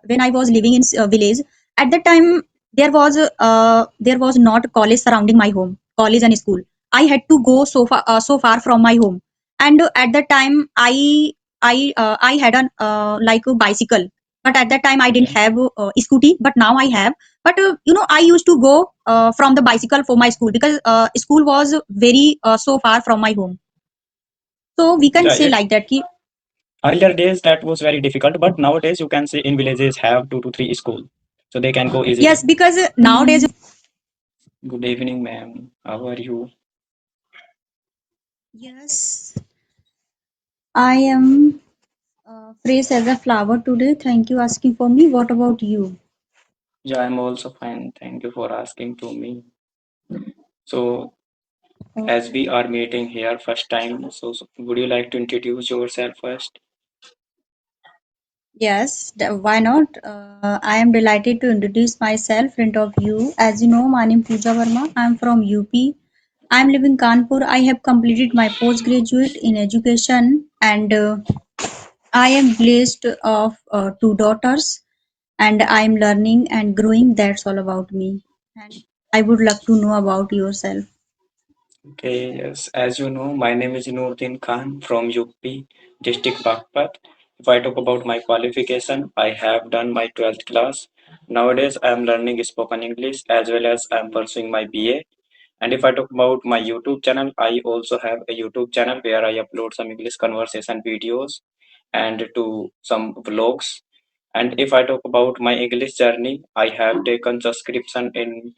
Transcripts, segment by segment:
when I was living in village. At that time, there was not college surrounding my home, college and school. I had to go so far from my home. And at that time, I had an like a bicycle, but at that time I didn't Okay. have scooty, but now I have. But I used to go from the bicycle for my school, because school was very so far from my home. So we can Yeah, say it like that ki, earlier days that was very difficult, but nowadays you can see in villages have 2 to 3 school, so they can go yes, easily. because nowadays. Good evening, ma'am. How are you? Yes, I am phrased as a flower today. Thank you asking for me. What about you? Yeah, I'm also fine. Thank you for asking to me. So, as we Okay. are meeting here first time, so would you like to introduce yourself first? Yes, why not? I am delighted to introduce myself in front of you. As you know, my name is Pooja Verma. I am from UP. I am living Kanpur. I have completed my postgraduate in education, and I am blessed of two daughters, and I am learning and growing. That's all about me. And I would love to know about yourself. Okay, yes. As you know, my name is Noordin Khan from UP, district Bagpat. If I talk about my qualification, I have done my 12th class. Nowadays, I am learning spoken English as well as I am pursuing my BA. And if I talk about my YouTube channel, I also have a YouTube channel where I upload some English conversation videos and to some vlogs. And if I talk about my English journey, I have taken subscription in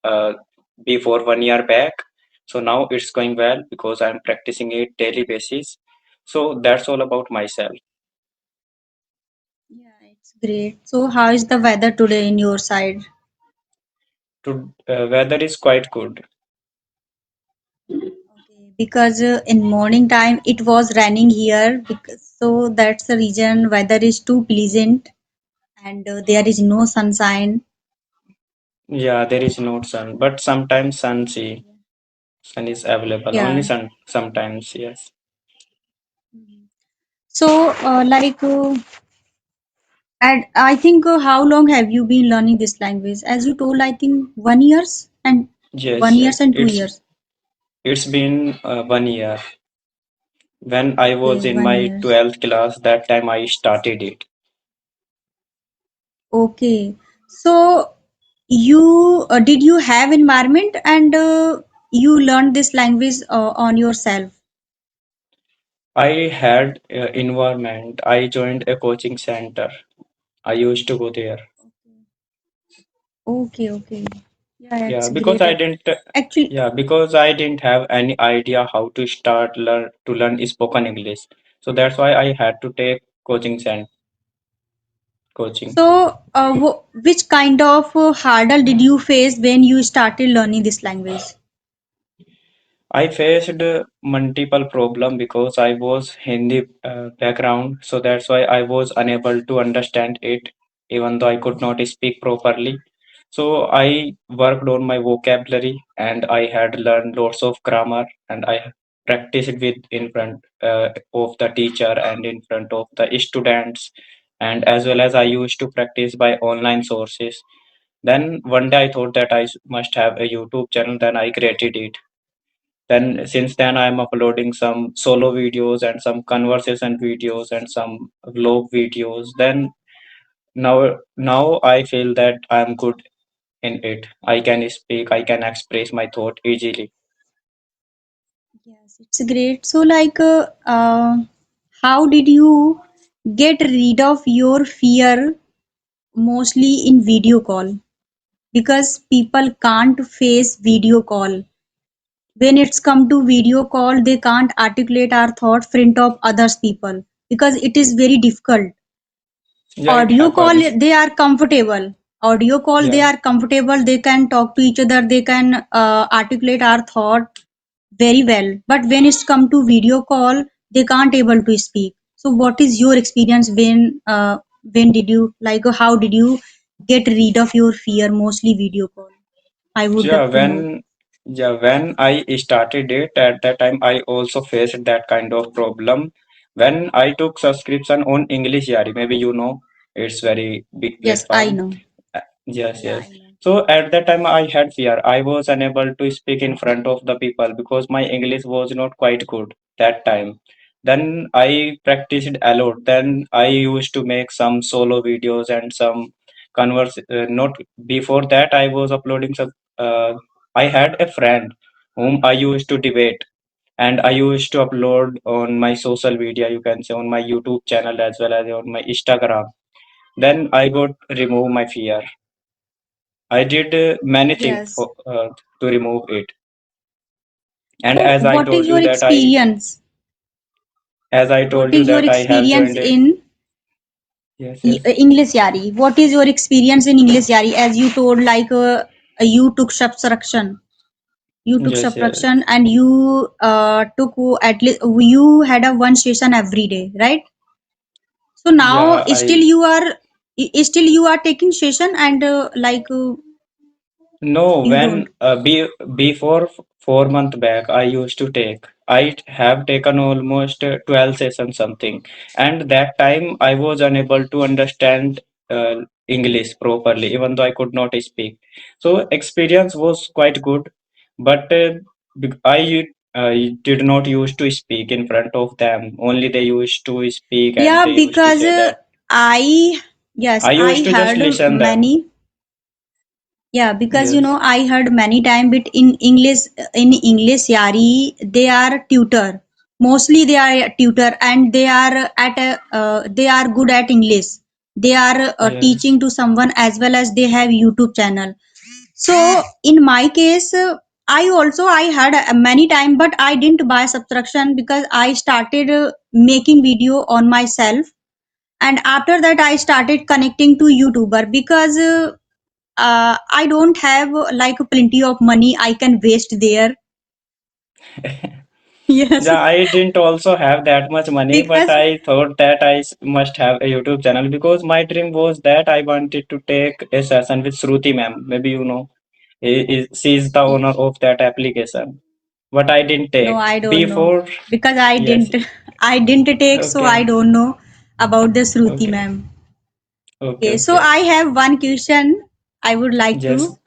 uh, before 1 year back. So now it's going well because I'm practicing it daily basis. So that's all about myself. Yeah, it's great. So, how is the weather today in your side? To weather is quite good. Okay, because in morning time it was raining here, because, so that's the reason weather is too pleasant, and there is no sunshine. Yeah, there is no sun, but sometimes sun is available. Only Yeah. sun sometimes. Yes. Mhm. So, and I think how long have you been learning this language? As you told, I think 1 years and Yes, 1 years yes. and 2 years. It's been 1 year. When I was Okay, in one my year. 12th class, that time I started it. Okay. So you did you have environment, and you learned this language on yourself? I had environment. I joined a coaching center. I used to go there. Okay, okay. Yeah, Yeah, that's because great. I didn't. Actually, Yeah, because I didn't have any idea how to start learn spoken English. So that's why I had to take coaching. so which kind of hurdle did you face when you started learning this language? I faced multiple problem because I was Hindi background, so that's why I was unable to understand it, even though I could not speak properly. So I worked on my vocabulary and I had learned lots of grammar and I practiced with in front of the teacher and in front of the students, and as well as I used to practice by online sources. Then one day I thought that must have a YouTube channel. Then I created it. Then since then I'm uploading some solo videos and some conversation videos and some vlog videos. Then now I feel that I'm good in it. I can speak, I can express my thought easily. Yes, it's great. So, how did you get rid of your fear mostly in video call? Because people can't face video call. When it's come to video call, they can't articulate our thought front of others people, because it is very difficult. Yeah, it Audio call, happens. they are comfortable. Audio call, they Yeah, are comfortable. They can talk to each other. They can articulate our thought very well. But when it's come to video call, they can't able to speak. So what is your experience when did you how did you get rid of your fear mostly video call? I would yeah. love to know. When I started it at that time, I also faced that kind of problem. When I took subscription on English Yari, maybe you know. It's very big Yes, I platform. know. Uh, Yes, Yeah, yes. I know. So at that time I had fear. I was unable to speak in front of the people because my English was not quite good that time. Then I practiced a lot. Then I used to make some solo videos and some converse. Not before that I was uploading some. I had a friend whom I used to debate, and I used to upload on my social media. You can say on my YouTube channel as well as on my Instagram. Then I got remove my fear. I did many things Yes. to remove it. And So, as I what is told you your that I, experience? as I What told you is your that I have experience joined a, in yes, yes, English Yari? What is your experience in English Yari? As you told, like you took subtraction, yes, yes, and you took at least you had a one session every day, right? So now yeah, I still you are taking session and no, you don't. when before 4 month back, I used to take. I have taken almost 12 sessions something, and that time I was unable to understand English properly, even though I could not speak. So experience was quite good, but I did not used to speak in front of them. Only they used to speak, and Yeah, they used to because say that. I yes I I used to just heard listen them. many. Yeah, because Yes, I heard many time bit in English Yari they are tutor. Mostly they are tutor and they are they are good at English. They are yes. teaching to someone as well as they have YouTube channel. So in my case, I had many time, but I didn't buy subscription because I started making video on myself, and after that I started connecting to YouTuber because I don't have like plenty of money I can waste there. Yes, Yeah, I didn't also have that much money, but because I thought that must have a YouTube channel because my dream was that I wanted to take a session with Shruti ma'am. Maybe you know, she is the owner of that application. But I didn't no, take I don't know before. because Yes. I didn't take, so I Okay. don't know about the Shruti Okay. ma'am. Okay. Okay, so Okay. I have one question I would like Yes. to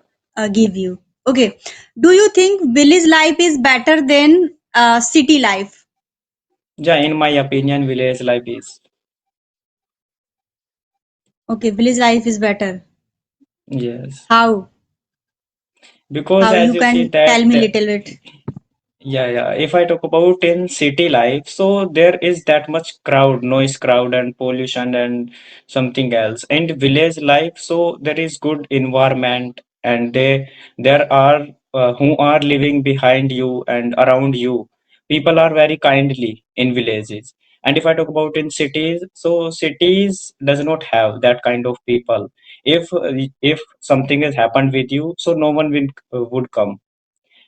give you. Okay, do you think village life is better than city life? Yeah, in my opinion, village life is. Okay, village life is better. Yes. How? Because How as you you see can tell that me little bit? yeah, yeah. If I talk about in city life, so there is that much crowd, noise crowd and pollution and something else. And village life, so there is good environment and there are who are living behind you and around you. People are very kindly in villages. And if I talk about in cities, so cities does not have that kind of people. If something has happened with you, so no one would come,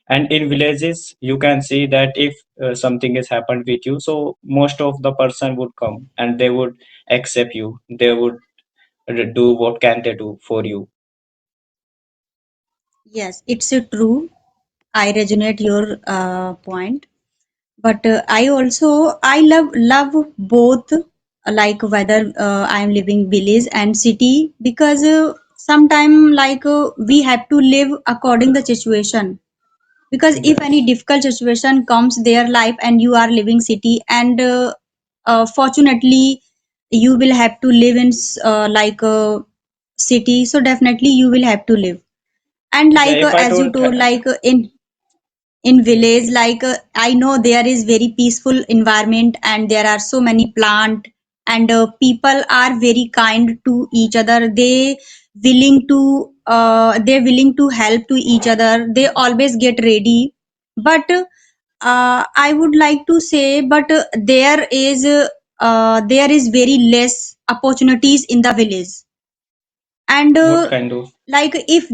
and in villages you can see that if something has happened with you, so most of the person would come and they would accept you, they would do what can they do for you. Yes, it's true. I resonate your point. But I love both, like whether I am living village and city because sometime we have to live according the situation, because if any Yes. difficult situation comes their life and you are living city and fortunately you will have to live in city, so definitely you will have to live. And Yeah, if I as you don't told, ha- in yes, village, yes. I know there is very peaceful environment and there are so many plant, and people are very kind to each other. They're willing to help to each other. They always get ready. But I would like to say, but there is very less opportunities in the village. And What kind of? like if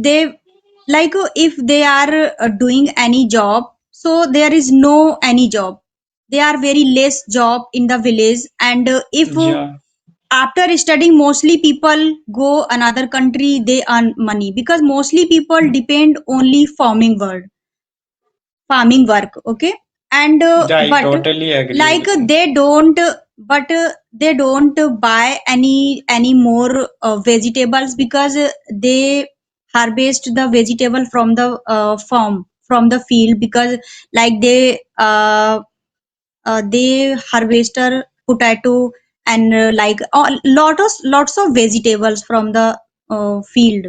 they are doing any job, so there is no any job. There are very less job in the village. And if Yeah, after studying, mostly people go another country, they earn money because mostly people depend only farming work. Okay. And yeah, I but totally agree like with you. they don't they don't buy any more vegetables because they harvest the vegetable from the farm, from the field, because like they harvester potato and like lots of vegetables from the field.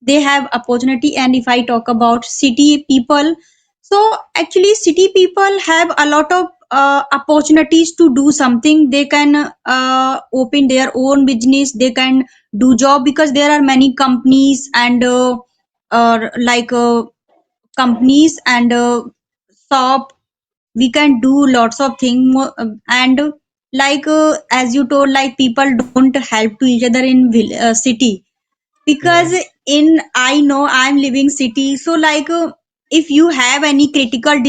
They have opportunity. And if I talk about city people, so actually city people have a lot of opportunities to do something. They can open their own business, they can do job, because there are many companies and like companies and shop. We can do lots of things. And like as you told, like people don't help to each other in city, because Yes, in I know I'm living city, so like if you have any critical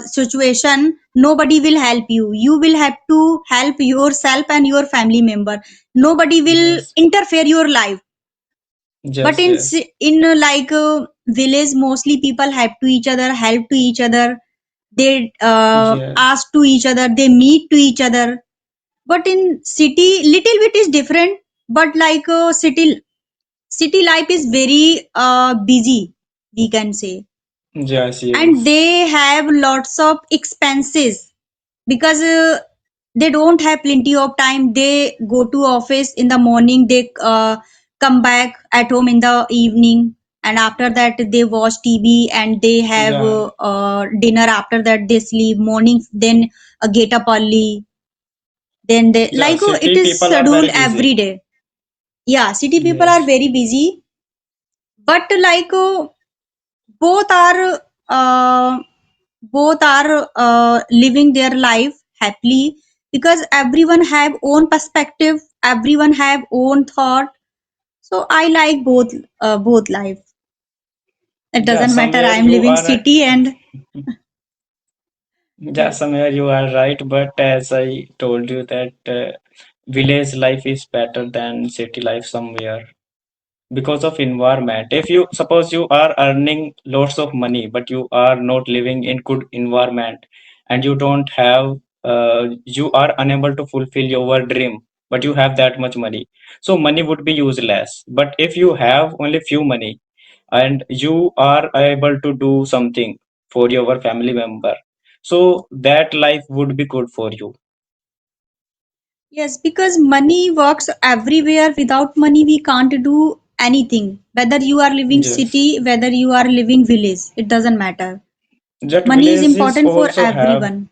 situation, nobody will help you. You will have to help yourself and your family member. Nobody will yes, interfere your life. But yes, yes, in like village, mostly people help to each other, help to each other. They yes. ask to each other, they meet to each other. But in city little bit is different. But like city life is very busy, we can say. Yes, And yes. they have lots of expenses, because they don't have plenty of time. They go to office in the morning, they come back at home in the evening, and after that they watch tv, and they have Yeah, dinner. After that they sleep morning, then get up early. Then they yeah. like it City is people are scheduled very every busy. day. Yeah, city people are Yes. very busy. But like both are uh, living their life happily, because everyone have own perspective, everyone have own thought. So I like both life. It Yeah, doesn't matter somewhere I am you living are. city and Yeah, yes. somewhere you are right. But as I told you that village life is better than city life somewhere, because of environment. If you suppose you are earning lots of money but you are not living in good environment, and you don't have you are unable to fulfill your dream, but you have that much money, so money would be useless. But if you have only few money and you are able to do something for your family member, so that life would be good for you. Yes, because money works everywhere. Without money we can't do anything, whether you are living Yes, city, whether you are living village, it doesn't matter. that Money is villages important for also have. everyone.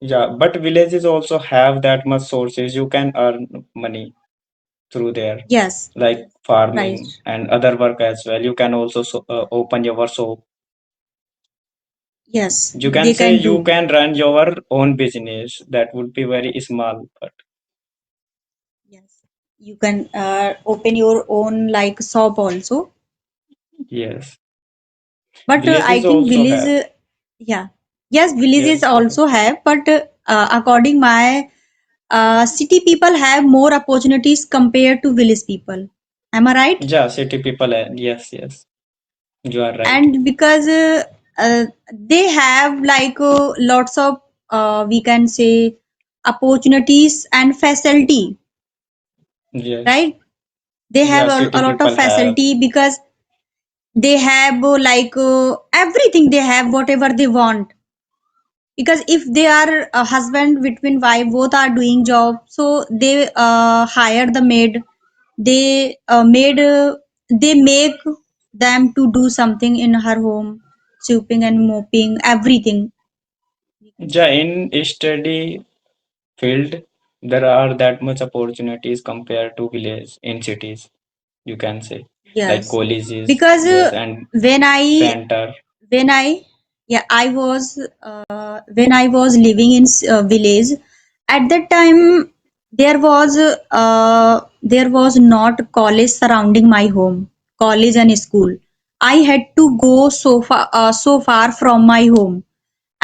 Yeah, but villages also have that much sources. You can earn money through there, Yes, like right. farming and other work as well. You can also open your shop. Yes, You can they say can you do. can run your own business. That would be very small, but Yes, you can open your own like shop also. yes, But I villages think also village, have. yeah, yes, villages Yes, go ahead. also have. But according my city people have more opportunities compared to village people. Am I right? Yeah, city people. Yes, yes, you are right. And because they have like lots of we can say opportunities and facility, Yes, right? They have yeah, city a lot of people have. facility, because they have like everything. They have whatever they want, because if they are a husband between wife, both are doing job, so they hire the maid. They make them to do something in her home, sweeping and mopping everything, we can Yeah, say. in study field, there are that much opportunities compared to village in cities. You can say like Yes, colleges, because yes, and when I center. when I yeah I was when I was living in village, at that time there was not college surrounding my home, college and school. I had to go so far from my home.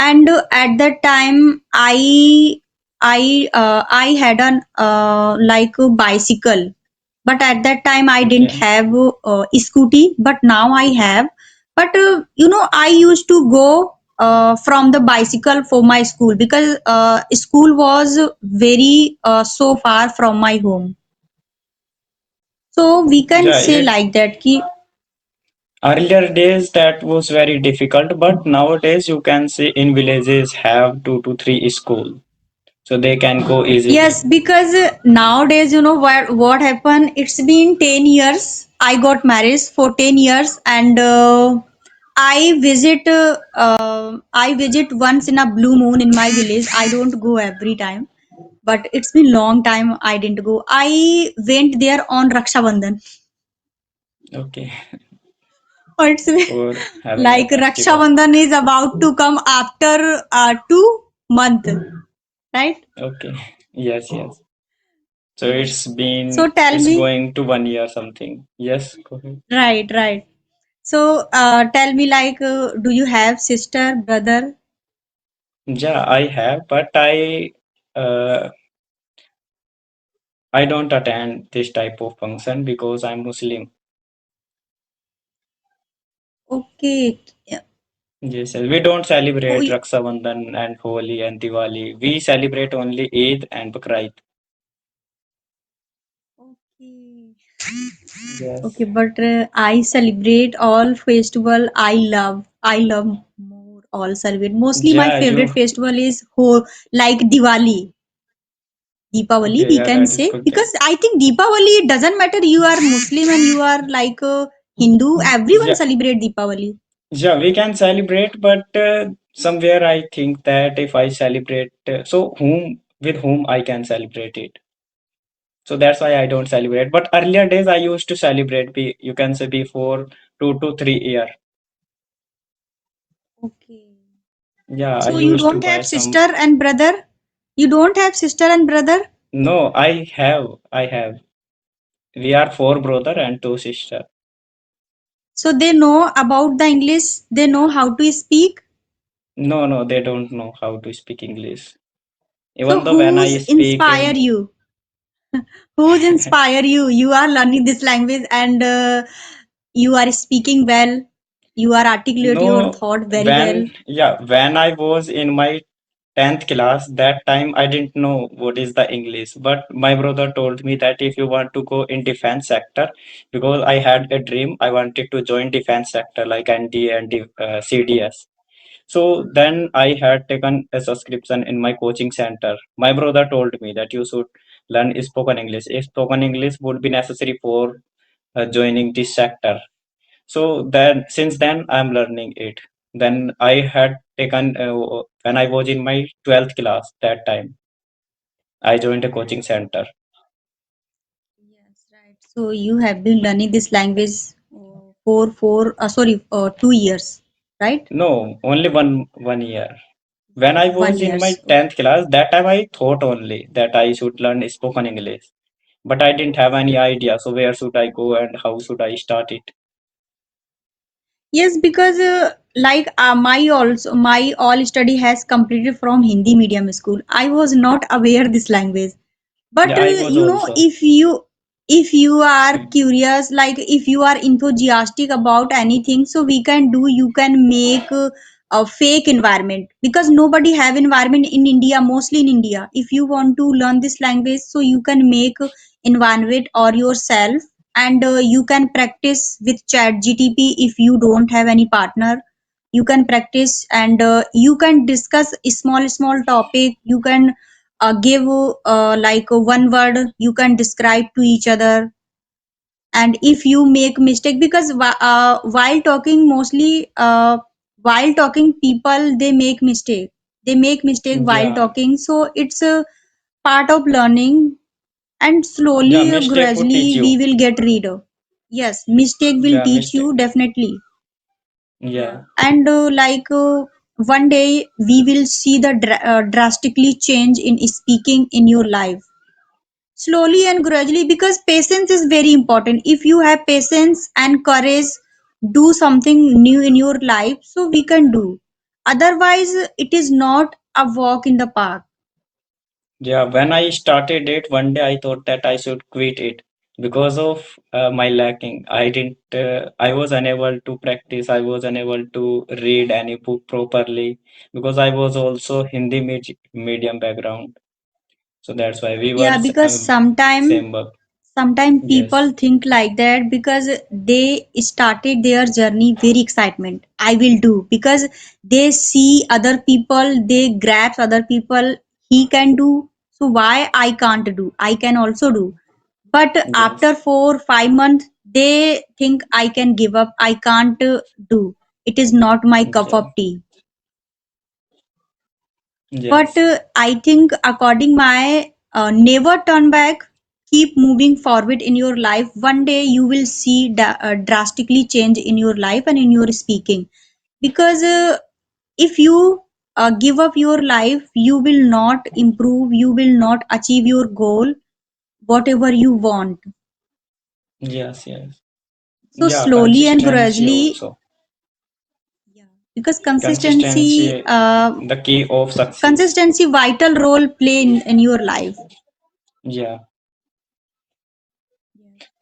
And at that time I had an like a bicycle. But at that time I didn't Okay. have scooty, but now I have. But I used to go. from the bicycle for my school because school was very so far from my home. So we can Yeah, say it like that ki earlier days that was very difficult, but nowadays you can see in villages have 2 to 3 school, so they can go easily. yes, because nowadays you know what happened. It's been 10 years. I got married for 10 years, and I visit once in a blue moon in my village. I don't go every time, but it's been long time I didn't go. I went there on Raksha Bandhan. Okay, Or it's for having a like Raksha festival. Bandhan is about to come after 2 months, right? Okay, yes, yes. So Yes. So tell it's me, going to 1 year something. Yes, go ahead. right, right. So tell me, like, do you have sister, brother? Yeah, I have, but uh, I don't attend this type of function because I'm Muslim. Okay. Yeah. Yes, yes. We don't Oh, celebrate Raksha Bandhan and Holi and Diwali. We celebrate only Eid and Bakrid. okay. Yes. Okay, but I celebrate all festival. I love more all celebrate. Mostly my Yeah, favorite you. festival is like Diwali. Deepavali, Okay, we yeah, can that is say, good. because I think Deepavali it doesn't matter you are Muslim and you are like a Hindu, everyone Yeah, celebrate Deepavali. yeah, we can celebrate, but somewhere I think that if I celebrate, so whom with whom I can celebrate it. So that's why I don't celebrate. But earlier days I used to celebrate. You can say before 2 to 3 year. Okay. Yeah, I So you used to don't buy have some. sister and brother? You don't have sister and brother? No, I have. We are four brother and two sister. So they know about the English, they know how to speak. No, no, they don't know how to speak English. So Even though when who's I speak inspire in, you? Who's inspire you? You are learning this language and you are speaking well. You are articulate your no, thought very well. when I was in my 10th class, that time I didn't know what is the English. But my brother told me that if you want to go in defense sector, because I had a dream, I wanted to join defense sector like NDA and CDS. So then I had taken a subscription in my coaching center. My brother told me that you should learn spoken English. If spoken English would be necessary for joining this sector. So then, since then, I'm learning it. Then I had taken when I was in my 12th class. That time I joined a coaching center. Yes, right. So you have been learning this language sorry, 2 years, right? No, only one year. When I One was in my years. 10th class, that time I thought only that I should learn spoken English, but I didn't have any idea. So where should I go and how should I start it? Yes, because like my all study has completed from Hindi medium school. I was not aware this language. But Yeah, I was you know, also. if you are curious, like if you are enthusiastic about anything, so we can do. You can make a fake environment because nobody have environment in India. Mostly in India, if you want to learn this language, so you can make environment or yourself, and you can practice with Chat GTP if you don't have any partner. You can practice and you can discuss a small topic. You can give like one word you can describe to each other. And if you make mistake because while talking mostly while talking people they make mistake while Yeah, talking, so it's a part of learning. And yeah, slowly mistake would teach gradually we you. will get rid of. Yes, mistake will Yeah, teach mistake. you definitely. Yeah, Yeah, and like one day we will see the drastically change in speaking in your life, slowly and gradually, because patience is very important. If you have patience and courage, do something new in your life, so we can do. Otherwise, it is not a walk in the park. yeah. When I started it, one day I thought that I should quit it. because of my lacking. I was unable to practice. I was unable to read any book properly because I was also medium background. So that's why we were Yeah, because same book. sometimes Yes, people think like that because they started their journey very excitement. I will do because they see other people, they grasp other people. He can do, so why I can't do? I can also do. But after yes, 4 5 months, they think I can give up. I can't do. It is not my cup yes, of tea. But yes, I think according my never turn back, keep moving forward in your life. One day you will see drastically change in your life and in your speaking. Because if you give up your life, you will not improve, you will not achieve your goal, whatever you want. yes, yes. So Yeah, slowly and consistency gradually, also. yeah, because consistency, Consistency, the key of success. consistency vital role play in your life. Yeah.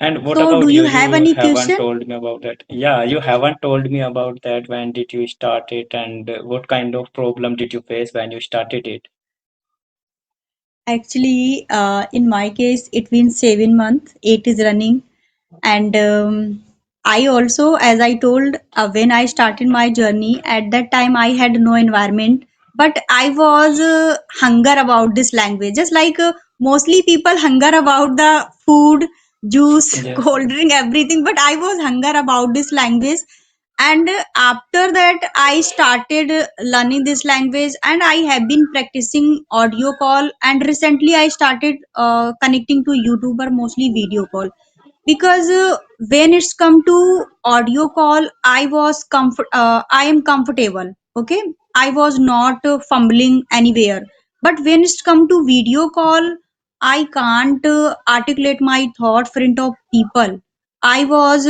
And what So, do about you you? have You any haven't question? told me about that. Yeah, you haven't told me about that. When did you start it, and what kind of problem did you face when you started it? Actually, in my case, it been 7 months, eight is running, and I also, as I told, when I started my journey, at that time I had no environment, but I was hunger about this language, just like mostly people hunger about the food, juice, Yes, cold drink, everything, but I was hunger about this language. And after that I started learning this language, and I have been practicing audio call, and recently I started connecting to YouTuber, mostly video call. Because when it's come to audio call, I am comfortable. Okay, I was not fumbling anywhere. But when it's come to video call, I can't articulate my thought front of people. I was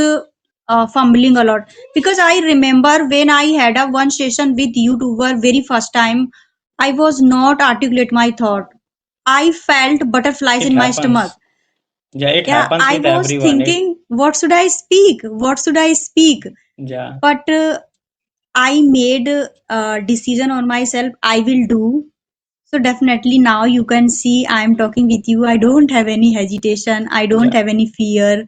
fumbling a lot, because I remember when I had a one session with YouTuber very first time, I was not articulate my thought. I felt butterflies it in my stomach. happens. Yeah, it Yeah, happens I with was everyone. thinking, what should I speak? What should I speak? Yeah, But I made a decision on myself. I will do. So definitely now you can see I am talking with you. I don't have any hesitation. I don't yeah. have any fear.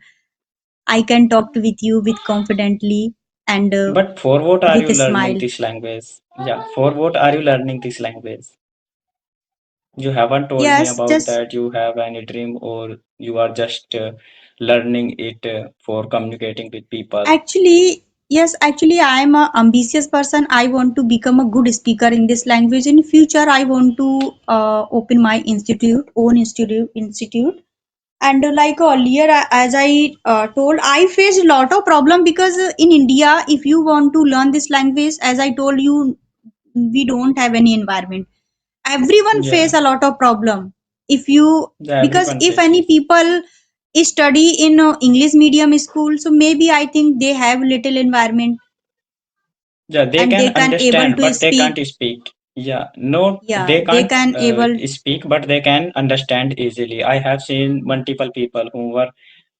I can talk with you with confidently and But for what are with you a learning smile. this language? Yeah, for what are you learning this language? You haven't told me Yes, about just that. You have any dream, or you are just learning it for communicating with people? actually, yes, actually, I am a ambitious person. I want to become a good speaker in this language. In future, I want to open my institute. And like earlier, as I told, I faced a lot of problem because in India, if you want to learn this language, as I told you, we don't have any environment. Everyone face Yeah, a lot of problem. If you, yeah, because everyone if any faces. people study in English medium school, so maybe I think they have little environment Yeah, they and can they can able understand, to but they speak. can't speak. Yeah, no, Yeah, they they can't can able. speak, but they can understand easily. I have seen multiple people who were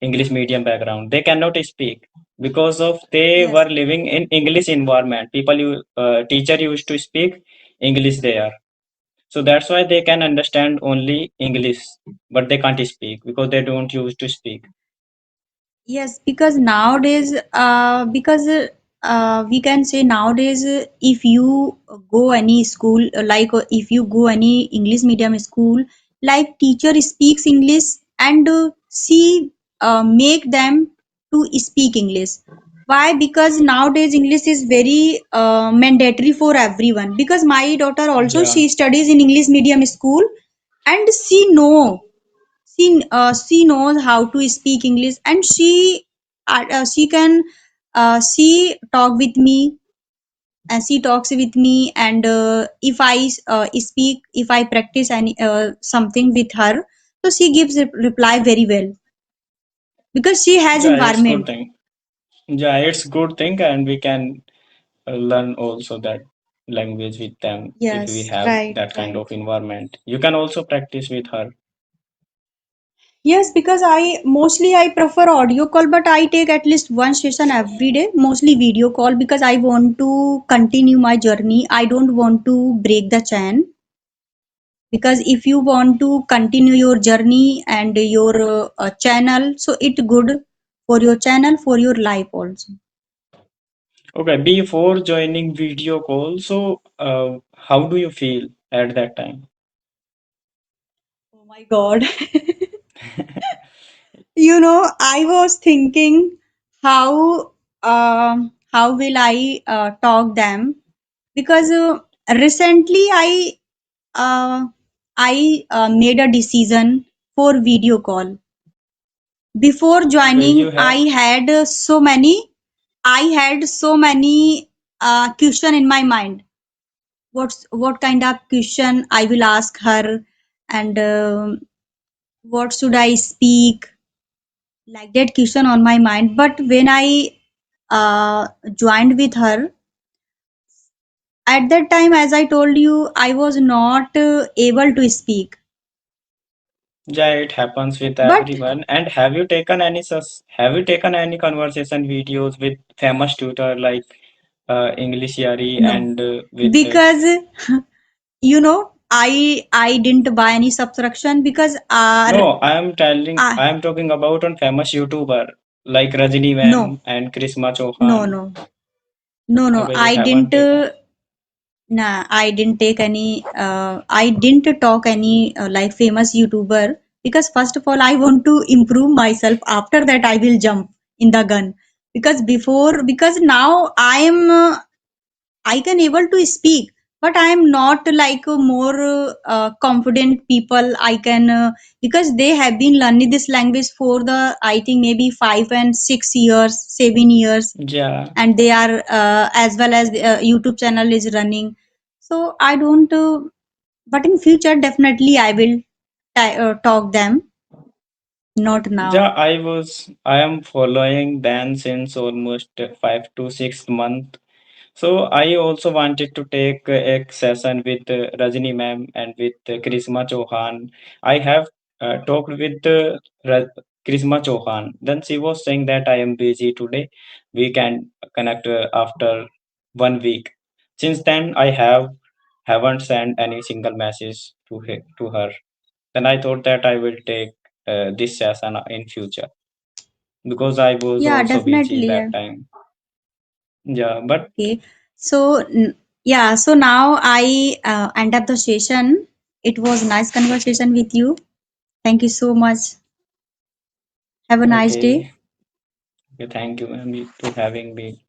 English medium background. They cannot speak because of they Yes. were living in English environment. Teacher used to speak English there. So that's why they can understand only English, but they can't speak because they don't used to speak. Yes, because nowadays, we can say nowadays, if you go any school, if you go any English medium school, like teacher speaks English, and she make them to speak English. Why? Because nowadays English is very mandatory for everyone. Because my daughter also, Yeah, she studies in English medium school, and she knows how to speak English, and she can she talk with me, and she talks with me. And if I speak, if I practice any something with her, so she gives a reply very well, because she has yeah, it's good environment. thing. Yeah, it's good thing, and we can learn also that language with them if we Yes, have right, that kind right. of environment. You can also practice with her. Yes, because I prefer audio call, but I take at least one session every day, mostly video call because I want to continue my journey. I don't want to break the chain because if you want to continue your journey and your channel, so it good for your channel, for your life also. Okay, before joining video call, so how do you feel at that time? Oh my God. I was thinking how will I talk them because recently uh, I made a decision for video call. Before Okay, you joining, have. I had so many question in my mind. What kind of question I will ask her, and what should I speak? Like that question on my mind. But when I joined with her, at that time, as I told you, I was not able to speak. Yeah, it happens with But everyone. And have you taken any conversation videos with famous tutor like English Yari no, and with because I didn't buy any subscription because no, uh, I am talking about on famous YouTuber like Rajini no, ma'am and Krisma no, Chauhan. no, no, no. Okay, you haven't taken. Nah, I didn't take any. I didn't talk any like famous YouTuber because first of all, I want to improve myself. After that, I will jump in the gun because now I can able to speak, but I am not like a more confident people. I can because they have been learning this language for the I think maybe 5 and 6 years, 7 years, Yeah, and they are as well as the YouTube channel is running. So I don't. But in future, definitely I will talk them. Not yeah, now. I am following Dan since almost 5 to 6 months. So I also wanted to take a session with Rajini ma'am and with Krisma Chauhan. I have talked with Krisma Chauhan. Then she was saying that I am busy today. We can connect after 1 week. Since then, haven't sent any single message to her. Then I thought that I will take this session in future because I was Yeah, also busy definitely. that time. Yeah, but Okay. So, yeah, so now I end up the session. It was nice conversation with you. Thank you so much. Have a nice day. okay. Okay, thank you, ma'am, to having me.